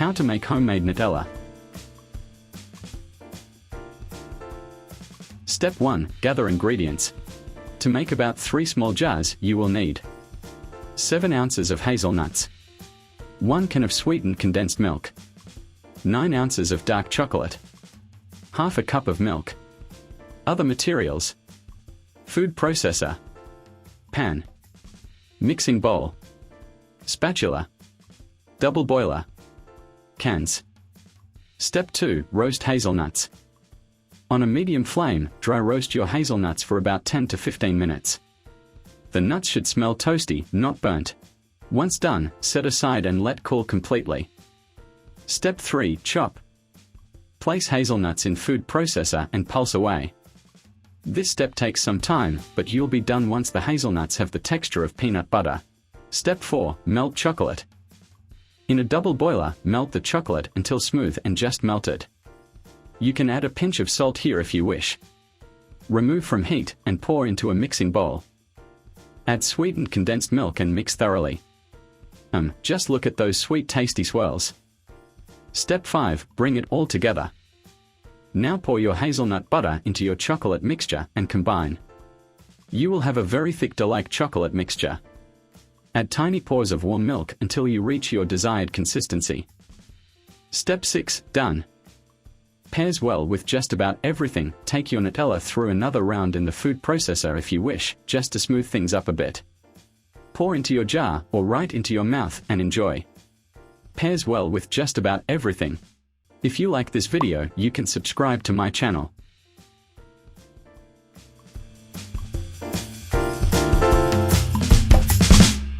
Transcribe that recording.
How to make homemade Nutella. Step 1. Gather ingredients. To make about 3 small jars, you will need 7 ounces of hazelnuts, 1 can of sweetened condensed milk, 9 ounces of dark chocolate, half a cup of milk. Other materials: food processor, pan, mixing bowl, spatula, double boiler, cans. Step 2. Roast hazelnuts. On a medium flame, dry roast your hazelnuts for about 10 to 15 minutes. The nuts should smell toasty, not burnt. Once done, set aside and let cool completely. Step 3. Chop. Place hazelnuts in food processor and pulse away. This step takes some time, but you'll be done once the hazelnuts have the texture of peanut butter. Step 4. Melt chocolate. In a double boiler, melt the chocolate until smooth and just melted. You can add a pinch of salt here if you wish. Remove from heat and pour into a mixing bowl. Add sweetened condensed milk and mix thoroughly. Just look at those sweet tasty swirls. Step 5. Bring it all together. Now pour your hazelnut butter into your chocolate mixture and combine. You will have a very thick dough-like chocolate mixture. Add tiny pours of warm milk until you reach your desired consistency. Step 6. Done. Pairs well with just about everything. Take your Nutella through another round in the food processor if you wish, just to smooth things up a bit. Pour into your jar or right into your mouth and enjoy. Pairs well with just about everything. If you like this video, you can subscribe to my channel.